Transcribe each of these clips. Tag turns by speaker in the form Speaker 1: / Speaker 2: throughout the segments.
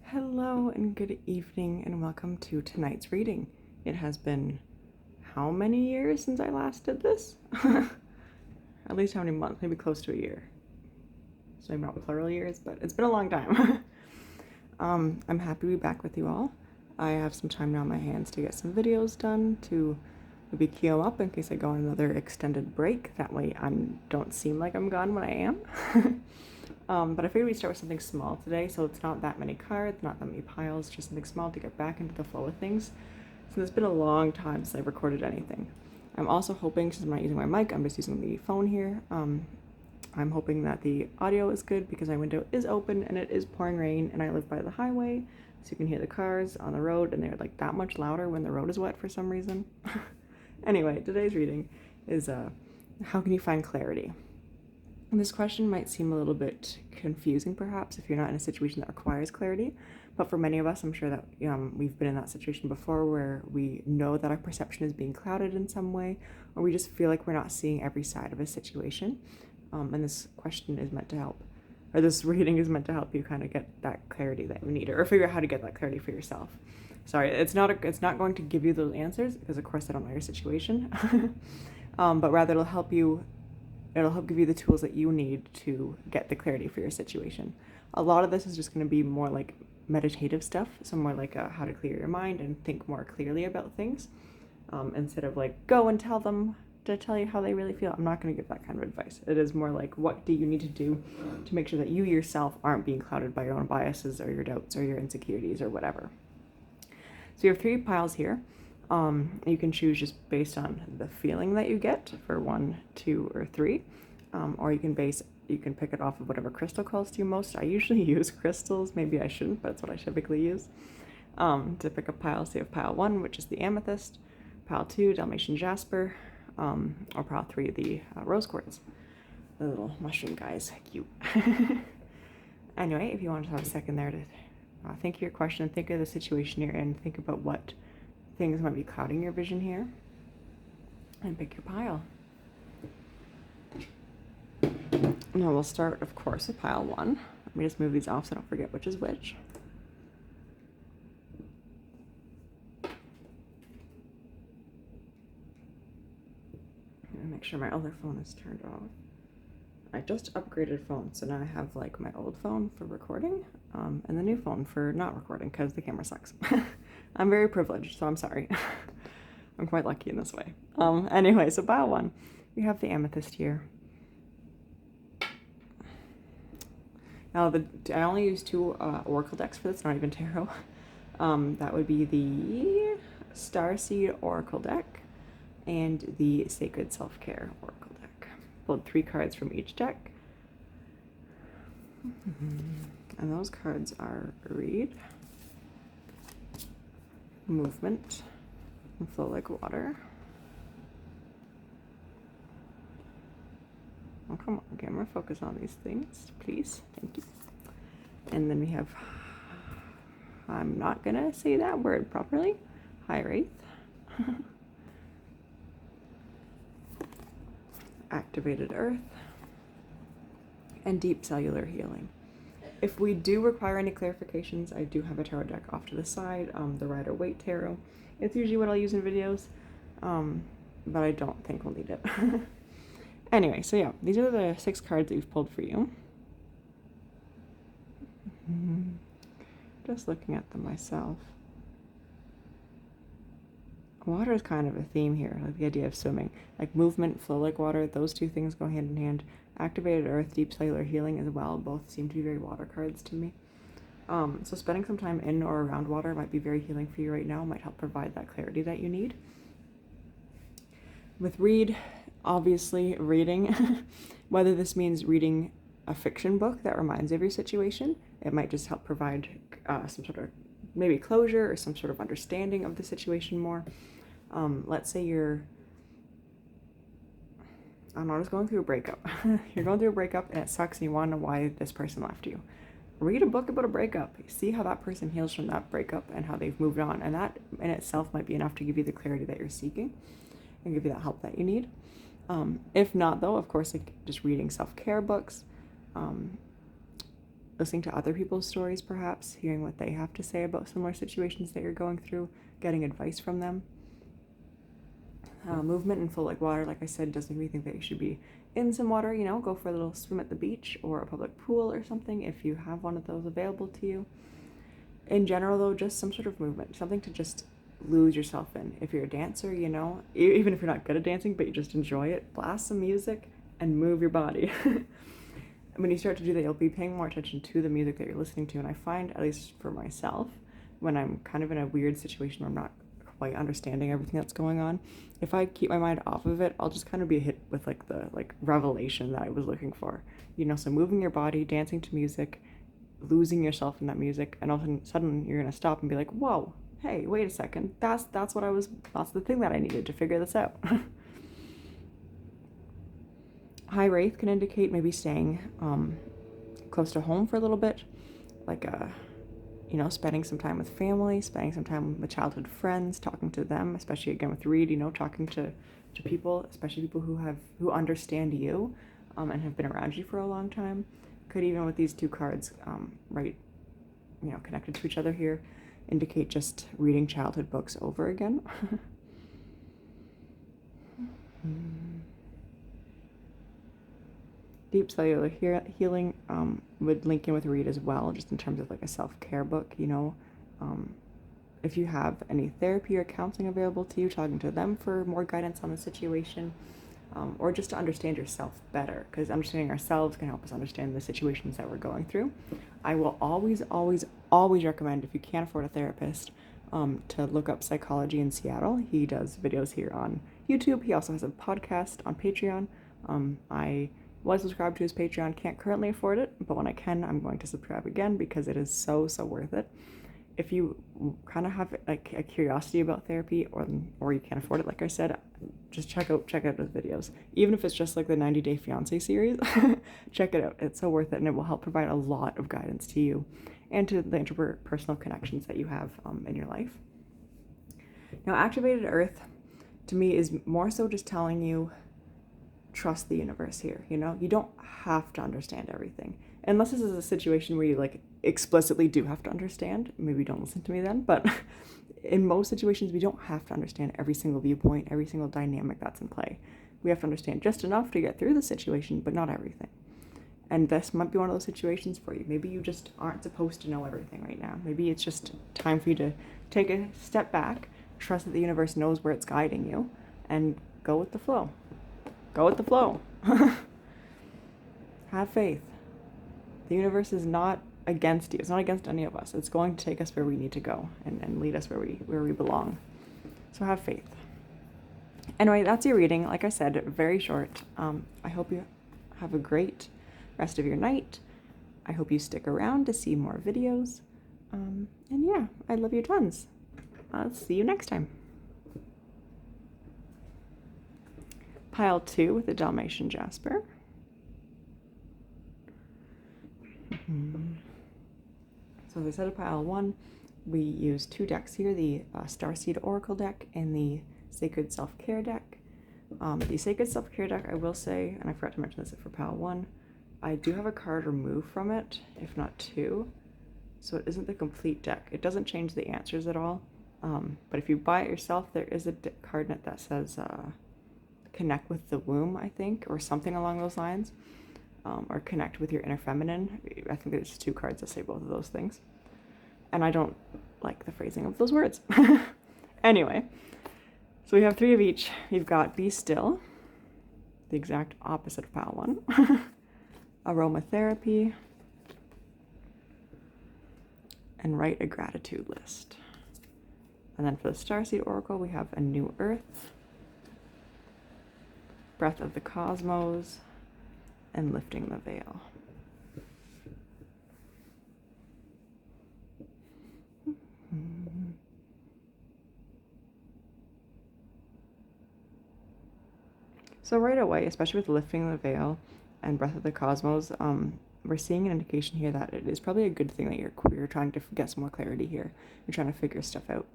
Speaker 1: Hello and good evening and welcome to tonight's reading. It has been how many years since I last did this? At least how many months? Maybe close to a year. So maybe not plural years, but it's been a long time. I'm happy to be back with you all. I have some time now on my hands to get some videos done to maybe queue up in case I go on another extended break. That way I don't seem like I'm gone when I am. But I figured we'd start with something small today, so it's not that many cards, not that many piles, just something small to get back into the flow of things. So it's been a long time since I've recorded anything. I'm also hoping, since I'm not using my mic, I'm just using the phone here, I'm hoping that the audio is good because my window is open and it is pouring rain and I live by the highway, so you can hear the cars on the road and they're like that much louder when the road is wet for some reason. Anyway, today's reading is how can you find clarity? This question might seem a little bit confusing perhaps if you're not in a situation that requires clarity, but for many of us, I'm sure that we've been in that situation before where we know that our perception is being clouded in some way, or we just feel like we're not seeing every side of a situation. And this question is meant to help, or this reading is meant to help you kind of get that clarity that you need, or figure out how to get that clarity for yourself. Sorry, it's not going to give you those answers because of course I don't know your situation, but rather it'll help give you the tools that you need to get the clarity for your situation. A lot of this is just going to be more like meditative stuff, so more like how to clear your mind and think more clearly about things, instead of like go and tell them to tell you how they really feel. I'm not going to give that kind of advice. It is more like what do you need to do to make sure that you yourself aren't being clouded by your own biases or your doubts or your insecurities or whatever. So you have 3 piles here. You can choose just based on the feeling that you get for 1, 2, or 3, or you can pick it off of whatever crystal calls to you most. I usually use crystals, maybe I shouldn't, but it's what I typically use to pick up piles. So you have pile 1, which is the Amethyst, pile 2, Dalmation Jasper, or pile 3, the Rose Quartz. The little mushroom guys, cute. Anyway, if you want to have a second there to think of your question, think of the situation you're in, think about what things might be clouding your vision here, and pick your pile. Now we'll start, of course, with pile 1. Let me just move these off so I don't forget which is which. And make sure my other phone is turned off. I just upgraded phones, so now I have like my old phone for recording, and the new phone for not recording because the camera sucks. I'm very privileged, so I'm sorry. I'm quite lucky in this way. Anyway, so pile 1, we have the Amethyst here. Now, I only use 2 oracle decks for this, not even tarot. That would be the Starseed Oracle deck and the Sacred Self-Care Oracle deck. Pulled 3 cards from each deck. And those cards are Read, Movement, and Flow Like Water. Oh, come on, camera, focus on these things, please. Thank you. And then we have, I'm not gonna say that word properly, High Wraith. Activated Earth, and Deep Cellular Healing. If we do require any clarifications, I do have a tarot deck off to the side, the Rider-Waite Tarot. It's usually what I'll use in videos, but I don't think we'll need it. Anyway, so yeah, these are the 6 cards that we've pulled for you. Just looking at them myself. Water is kind of a theme here, like the idea of swimming. Like movement, flow like water, those 2 things go hand in hand. Activated Earth, Deep Cellular Healing as well, both seem to be very water cards to me. So spending some time in or around water might be very healing for you right now, might help provide that clarity that you need. With Read, obviously reading, whether this means reading a fiction book that reminds you of your situation, it might just help provide some sort of maybe closure or some sort of understanding of the situation more. Let's say I'm not just going through a breakup. You're going through a breakup and it sucks and you want to know why this person left you. Read a book about a breakup. See how that person heals from that breakup and how they've moved on. And that in itself might be enough to give you the clarity that you're seeking and give you that help that you need. If not, though, of course, like just reading self-care books, listening to other people's stories, perhaps, hearing what they have to say about similar situations that you're going through, getting advice from them. Movement and full like water, like I said, does make me think that you should be in some water, you know, go for a little swim at the beach or a public pool or something if you have one of those available to you. In general, though, just some sort of movement, something to just lose yourself in. If you're a dancer, you know, even if you're not good at dancing, but you just enjoy it, blast some music and move your body. And when you start to do that, you'll be paying more attention to the music that you're listening to. And I find, at least for myself, when I'm kind of in a weird situation where I'm not quite understanding everything that's going on, if I keep my mind off of it, I'll just kind of be hit with like the revelation that I was looking for, you know. So moving your body, dancing to music, losing yourself in that music, and all of a sudden you're gonna stop and be like, whoa, hey, wait a second, that's the thing that I needed to figure this out. High wraith can indicate maybe staying close to home for a little bit, like you know, spending some time with family, spending some time with childhood friends, talking to them, especially again with Reed, you know, talking to people, especially people who understand you and have been around you for a long time. Could even with these two cards, right, you know, connected to each other here, indicate just reading childhood books over again. Deep cellular healing would link in with Read as well, just in terms of like a self-care book, you know. If you have any therapy or counseling available to you, talking to them for more guidance on the situation, or just to understand yourself better, because understanding ourselves can help us understand the situations that we're going through. I will always, always, always recommend, if you can't afford a therapist, to look up Psychology in Seattle. He does videos here on YouTube. He also has a podcast on Patreon. I was subscribed to his Patreon, can't currently afford it, but when I can, I'm going to subscribe again because it is so, so worth it. If you kind of have like a curiosity about therapy, or you can't afford it, like I said, just check out his videos. Even if it's just like the 90 Day Fiancé series, check it out. It's so worth it, and it will help provide a lot of guidance to you and to the interpersonal connections that you have in your life. Now, activated earth to me is more so just telling you, trust the universe here. You know, you don't have to understand everything, unless this is a situation where you like explicitly do have to understand. Maybe don't listen to me then, but in most situations we don't have to understand every single viewpoint, every single dynamic that's in play. We have to understand just enough to get through the situation, but not everything. And this might be one of those situations for you. Maybe you just aren't supposed to know everything right now. Maybe it's just time for you to take a step back, trust that the universe knows where it's guiding you, and go with the flow. Go with the flow. Have faith. The universe is not against you. It's not against any of us. It's going to take us where we need to go and lead us where we belong. So have faith. Anyway, that's your reading. Like I said, very short. I hope you have a great rest of your night. I hope you stick around to see more videos. And yeah, I love you tons. I'll see you next time. Pile 2 with the Dalmation Jasper. So as I said, pile 1, we use 2 decks here, the Starseed Oracle deck and the Sacred Self-Care deck. The Sacred Self-Care deck, I will say, and I forgot to mention this for pile 1, I do have a card removed from it, if not 2, so it isn't the complete deck. It doesn't change the answers at all, but if you buy it yourself, there is a card in it that says connect with the womb, I think, or something along those lines, or connect with your inner feminine. I think there's 2 cards that say both of those things, and I don't like the phrasing of those words. Anyway, so we have 3 of each. We've got Be Still, the exact opposite of pile 1, Aromatherapy, and Write a Gratitude List. And then for the Starseed Oracle, we have A New Earth, Breath of the Cosmos, and Lifting the Veil. So right away, especially with Lifting the Veil and Breath of the Cosmos, we're seeing an indication here that it is probably a good thing that you're trying to get some more clarity here. You're trying to figure stuff out.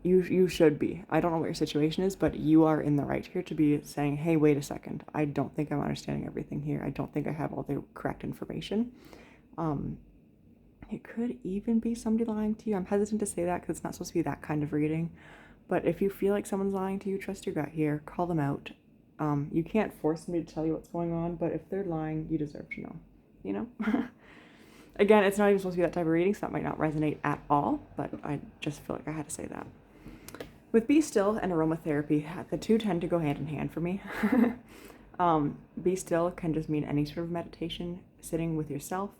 Speaker 1: You should be. I don't know what your situation is, but you are in the right here to be saying, hey, wait a second. I don't think I'm understanding everything here. I don't think I have all the correct information. It could even be somebody lying to you. I'm hesitant to say that because it's not supposed to be that kind of reading. But if you feel like someone's lying to you, trust your gut here. Call them out. You can't force somebody to tell you what's going on, but if they're lying, you deserve to know. You know? Again, it's not even supposed to be that type of reading, so that might not resonate at all, but I just feel like I had to say that. With Be Still and aromatherapy, the two tend to go hand in hand for me. Be Still can just mean any sort of meditation, sitting with yourself,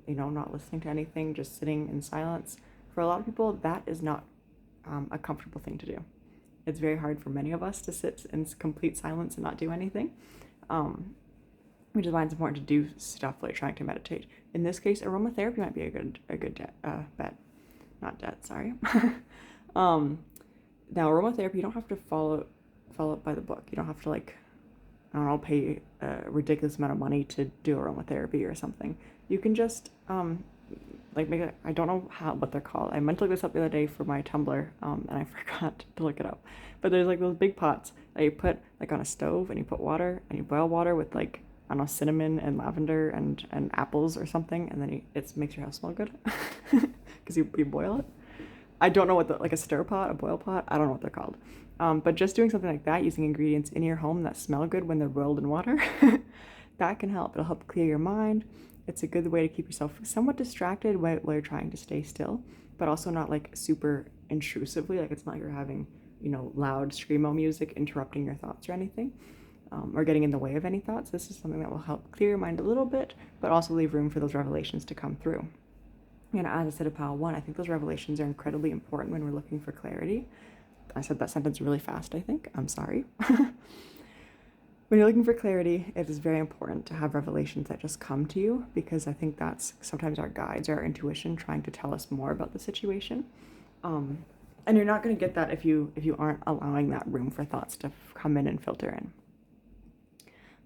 Speaker 1: you know, not listening to anything, just sitting in silence. For a lot of people, that is not a comfortable thing to do. It's very hard for many of us to sit in complete silence and not do anything, which is why it's important to do stuff like trying to meditate. In this case, aromatherapy might be a good bet. Not debt, sorry. Now, aromatherapy, you don't have to follow it by the book. You don't have to, like, I don't know, pay a ridiculous amount of money to do aromatherapy or something. You can just like make it. I don't know what they're called. I meant to look this up the other day for my Tumblr, and I forgot to look it up. But there's like those big pots that you put like on a stove, and you put water, and you boil water with like, I don't know, cinnamon and lavender and apples or something, and then it makes your house smell good because you boil it. I don't know what like a stir pot, a boil pot, I don't know what they're called. But just doing something like that, using ingredients in your home that smell good when they're boiled in water, that can help. It'll help clear your mind. It's a good way to keep yourself somewhat distracted while you're trying to stay still, but also not like super intrusively. Like it's not like you're having, you know, loud screamo music interrupting your thoughts or anything, or getting in the way of any thoughts. This is something that will help clear your mind a little bit, but also leave room for those revelations to come through. And as I said of Pile 1, I think those revelations are incredibly important when we're looking for clarity. I said that sentence really fast, I think. I'm sorry. When you're looking for clarity, it is very important to have revelations that just come to you, because I think that's sometimes our guides or our intuition trying to tell us more about the situation. And you're not going to get that if you aren't allowing that room for thoughts to come in and filter in.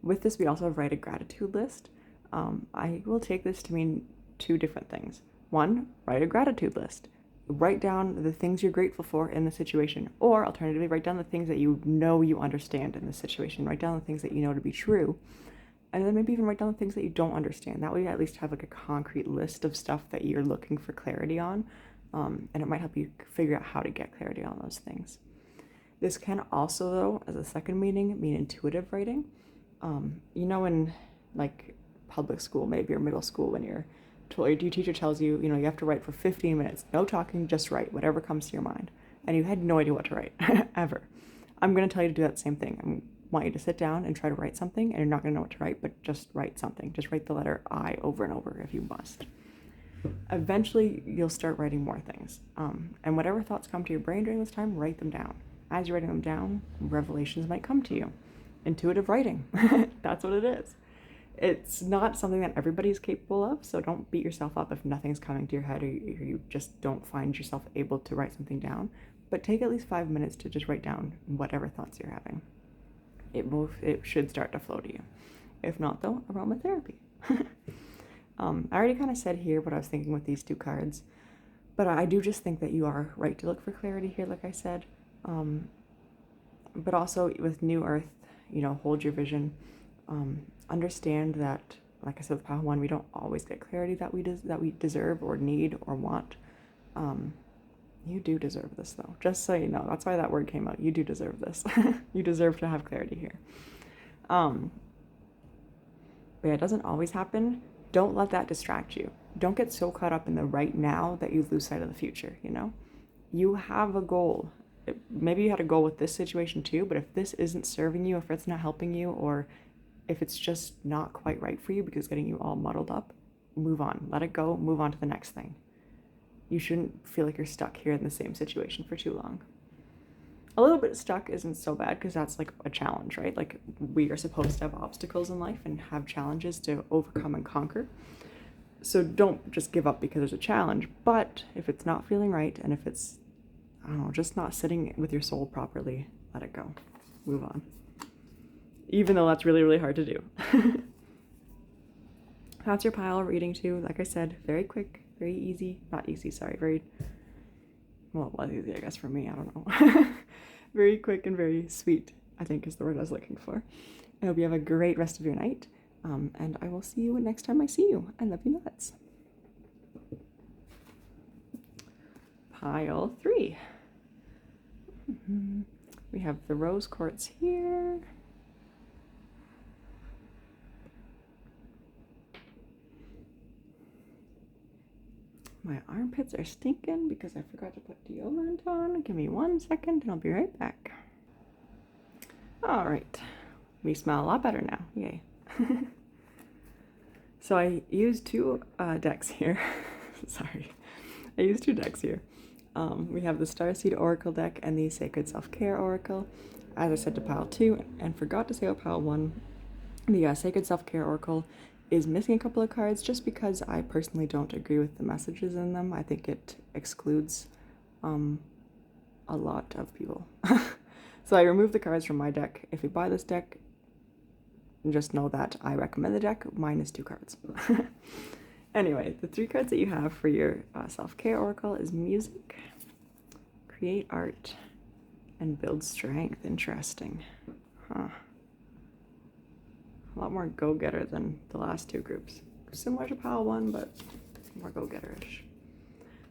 Speaker 1: With this, we also write a gratitude list. I will take this to mean two different things. One, write a gratitude list. Write down the things you're grateful for in the situation, or alternatively, write down the things that you know you understand in the situation. Write down the things that you know to be true, and then maybe even write down the things that you don't understand. That way you at least have like a concrete list of stuff that you're looking for clarity on, and it might help you figure out how to get clarity on those things. This can also, though, as a second meaning, mean intuitive writing. You know, in like public school, maybe, or middle school, when your teacher tells you, you know, you have to write for 15 minutes, no talking, just write whatever comes to your mind, and you had no idea what to write ever. I'm going to tell you to do that same thing. I want you to sit down and try to write something, and you're not going to know what to write, but just write something. Just write the letter I over and over if you must. Eventually, you'll start writing more things, and whatever thoughts come to your brain during this time, write them down. As you're writing them down, revelations might come to you. Intuitive writing, that's what it is. It's not something that everybody's capable of, so don't beat yourself up if nothing's coming to your head, or you just don't find yourself able to write something down. But take at least 5 minutes to just write down whatever thoughts you're having. It should start to flow to you. If not, though, aromatherapy. I already kind of said here what I was thinking with these two cards, but I do just think that you are right to look for clarity here, like I said. But also with New Earth, you know, hold your vision. Understand that, like I said with Pile 1, we don't always get clarity that we deserve or need or want. You do deserve this, though. Just so you know, that's why that word came out. You do deserve this. You deserve to have clarity here. But yeah, it doesn't always happen. Don't let that distract you. Don't get so caught up in the right now that you lose sight of the future, you know? You have a goal. Maybe you had a goal with this situation too, but if this isn't serving you, if it's not helping you, or if it's just not quite right for you because it's getting you all muddled up, move on. Let it go. Move on to the next thing. You shouldn't feel like you're stuck here in the same situation for too long. A little bit stuck isn't so bad because that's like a challenge, right? Like we are supposed to have obstacles in life and have challenges to overcome and conquer. So don't just give up because there's a challenge. But if it's not feeling right, and if it's, I don't know, just not sitting with your soul properly, let it go. Move on. Even though that's really, really hard to do. That's your pile reading too. Like I said, very quick, very easy. Not easy, sorry. Very, well, it was easy, I guess, for me. I don't know. Very quick and very sweet, I think is the word I was looking for. I hope you have a great rest of your night. And I will see you next time I see you. I love you nuts. pile 3. We have the rose quartz here. My armpits are stinking because I forgot to put deodorant on. Give me 1 second and I'll be right back. All right, we smell a lot better now, yay. So I used 2 decks here. Sorry, I used 2 decks here. We have the Starseed Oracle deck and the Sacred Self-Care Oracle. As I said to pile 2 and forgot to say about pile 1, the Sacred Self-Care Oracle is missing a couple of cards just because I personally don't agree with the messages in them. I think it excludes a lot of people. So I removed the cards from my deck. If you buy this deck, just know that I recommend the deck minus 2 cards. Anyway, the 3 cards that you have for your self-care oracle is music, create art, and build strength. Interesting. Huh. A lot more go-getter than the last 2 groups. Similar to pile 1, but more go-getter-ish.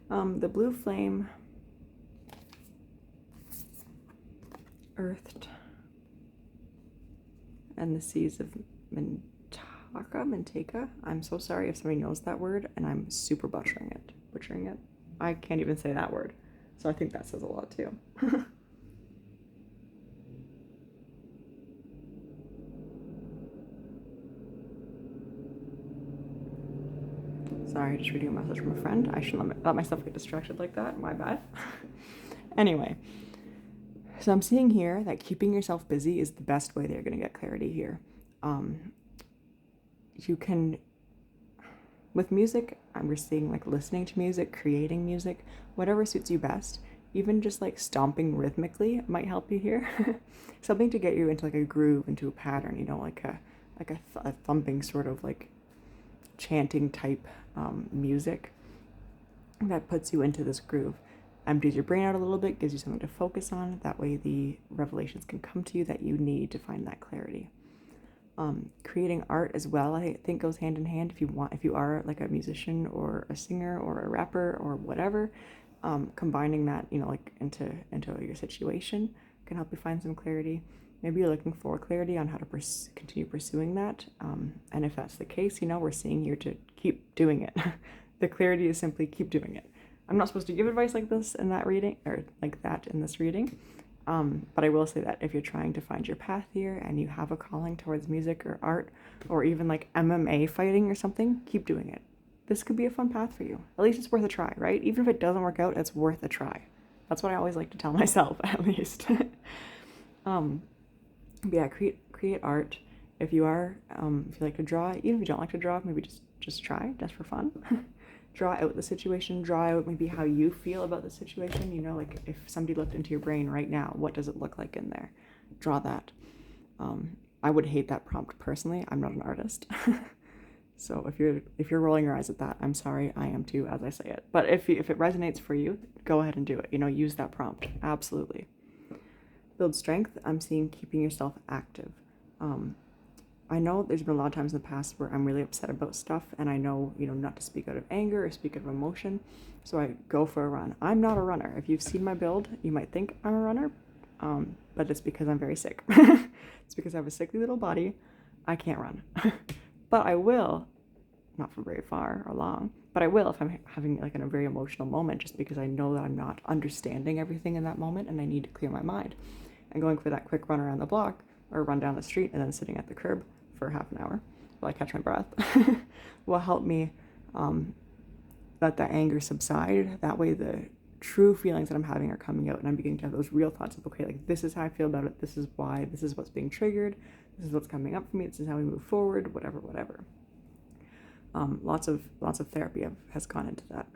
Speaker 1: The blue flame, earthed, and the seas of Mintaka. I'm so sorry if somebody knows that word, and I'm super butchering it. I can't even say that word, so I think that says a lot too. Sorry, just reading a message from a friend. I shouldn't let myself get distracted like that. My bad. Anyway, so I'm seeing here that keeping yourself busy is the best way that you're going to get clarity here. You can, with music, I'm just seeing like listening to music, creating music, whatever suits you best. Even just like stomping rhythmically might help you here. Something to get you into like a groove, into a pattern, you know, like a thumping sort of like chanting type music that puts you into this groove. Empties your brain out a little bit, gives you something to focus on. That way the revelations can come to you that you need to find that clarity. Creating art as well, I think, goes hand in hand. If you are like a musician or a singer or a rapper or whatever, combining that, you know, like into your situation can help you find some clarity. Maybe you're looking for clarity on how to continue pursuing that. And if that's the case, you know, we're seeing here to keep doing it. The clarity is simply keep doing it. I'm not supposed to give advice like this in that reading, or like that in this reading. But I will say that if you're trying to find your path here and you have a calling towards music or art or even like MMA fighting or something, keep doing it. This could be a fun path for you. At least it's worth a try, right? Even if it doesn't work out, it's worth a try. That's what I always like to tell myself, at least. Yeah, create art. If you like to draw, even if you don't like to draw, maybe just try, just for fun. Draw out the situation, draw out maybe how you feel about the situation. You know, like if somebody looked into your brain right now, what does it look like in there? Draw that. I would hate that prompt personally. I'm not an artist. So if you're rolling your eyes at that, I'm sorry, I am too, as I say it. But if it resonates for you, go ahead and do it. You know, use that prompt. Absolutely. Build strength. I'm seeing keeping yourself active. I know there's been a lot of times in the past where I'm really upset about stuff, and I know, you know, not to speak out of anger or speak out of emotion, so I go for a run. I'm not a runner. If you've seen my build, you might think I'm a runner, but it's because I'm very sick. It's because I have a sickly little body. I can't run. But I will, not from very far or long, but I will if I'm having like a very emotional moment, just because I know that I'm not understanding everything in that moment and I need to clear my mind. And going for that quick run around the block or run down the street and then sitting at the curb for half an hour while I catch my breath will help me let that anger subside. That way the true feelings that I'm having are coming out and I'm beginning to have those real thoughts of, okay, like this is how I feel about it, this is why, this is what's being triggered, this is what's coming up for me, this is how we move forward, whatever. Lots of therapy has gone into that.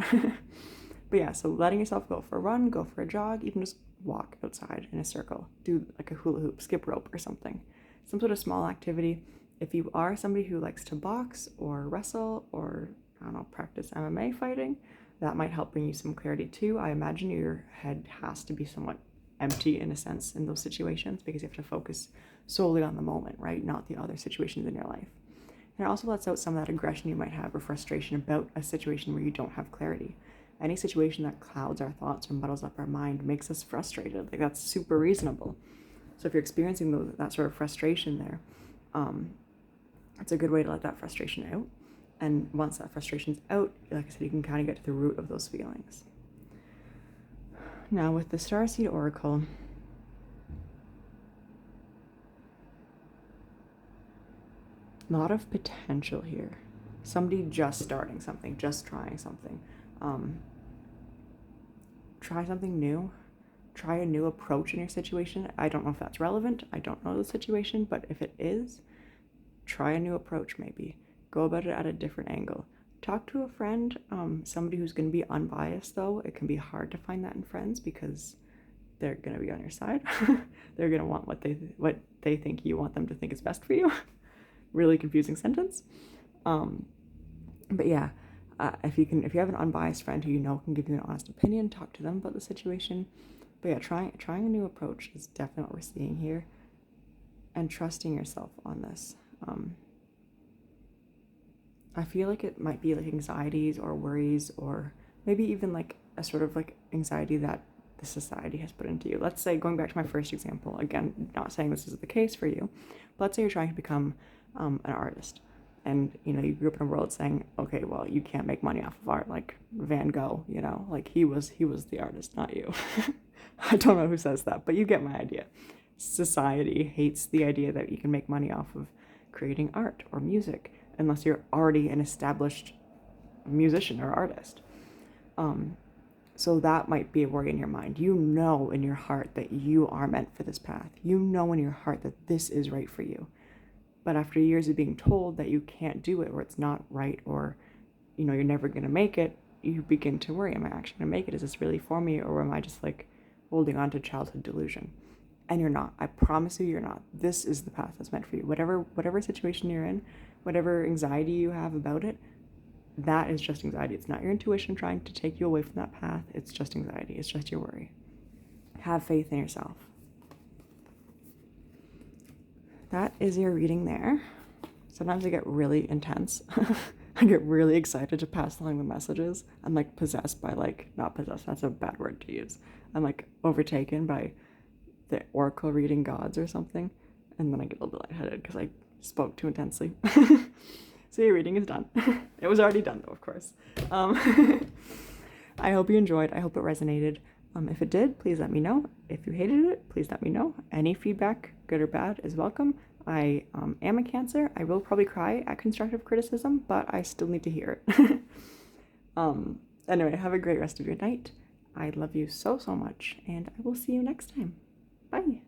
Speaker 1: But yeah, so letting yourself go for a run, go for a jog, even just walk outside in a circle, do like a hula hoop, skip rope or something, some sort of small activity. If you are somebody who likes to box or wrestle or, I don't know, practice MMA fighting, that might help bring you some clarity too. I imagine your head has to be somewhat empty in a sense in those situations because you have to focus solely on the moment, right? Not the other situations in your life. And it also lets out some of that aggression you might have or frustration about a situation where you don't have clarity. Any situation that clouds our thoughts or muddles up our mind makes us frustrated. Like, that's super reasonable. So if you're experiencing that sort of frustration there, it's a good way to let that frustration out. And once that frustration's out, like I said, you can kind of get to the root of those feelings. Now with the Starseed Oracle, a lot of potential here. Somebody just starting something, just trying something. Try something new. Try a new approach in your situation. I don't know if that's relevant. I don't know the situation, but if it is, try a new approach maybe. Go about it at a different angle. Talk to a friend, somebody who's going to be unbiased though. It can be hard to find that in friends because they're going to be on your side. They're going to want what they think you want them to think is best for you. Really confusing sentence. But yeah, if you have an unbiased friend who you know can give you an honest opinion, talk to them about the situation. But yeah, trying a new approach is definitely what we're seeing here. And trusting yourself on this. I feel like it might be like anxieties or worries, or maybe even like a sort of like anxiety that the society has put into you. Let's say, going back to my first example, again, not saying this is the case for you, but let's say you're trying to become an artist, and you grew up in a world saying, okay, well, you can't make money off of art, like Van Gogh, like he was the artist, not you. I don't know who says that, but you get my idea. Society hates the idea that you can make money off of creating art or music unless you're already an established musician or artist. So that might be a worry in your mind. You know in your heart that you are meant for this path. You know in your heart that this is right for you. But after years of being told that you can't do it, or it's not right, or you're never going to make it, you begin to worry, am I actually going to make it? Is this really for me, or am I just like holding on to childhood delusion? And you're not. I promise you, you're not. This is the path that's meant for you. Whatever situation you're in, whatever anxiety you have about it, that is just anxiety. It's not your intuition trying to take you away from that path. It's just anxiety. It's just your worry. Have faith in yourself. That is your reading there. Sometimes I get really intense. I get really excited to pass along the messages. I'm like possessed by not possessed, that's a bad word to use. I'm like overtaken by the oracle reading gods or something. And then I get a little bit lightheaded because I spoke too intensely. So your reading is done. It was already done though, of course. I hope you enjoyed. I hope it resonated. If it did, please let me know. If you hated it, please let me know. Any feedback, good or bad, is welcome. I am a Cancer. I will probably cry at constructive criticism, but I still need to hear it. Anyway, have a great rest of your night. I love you so, so much, and I will see you next time. Bye.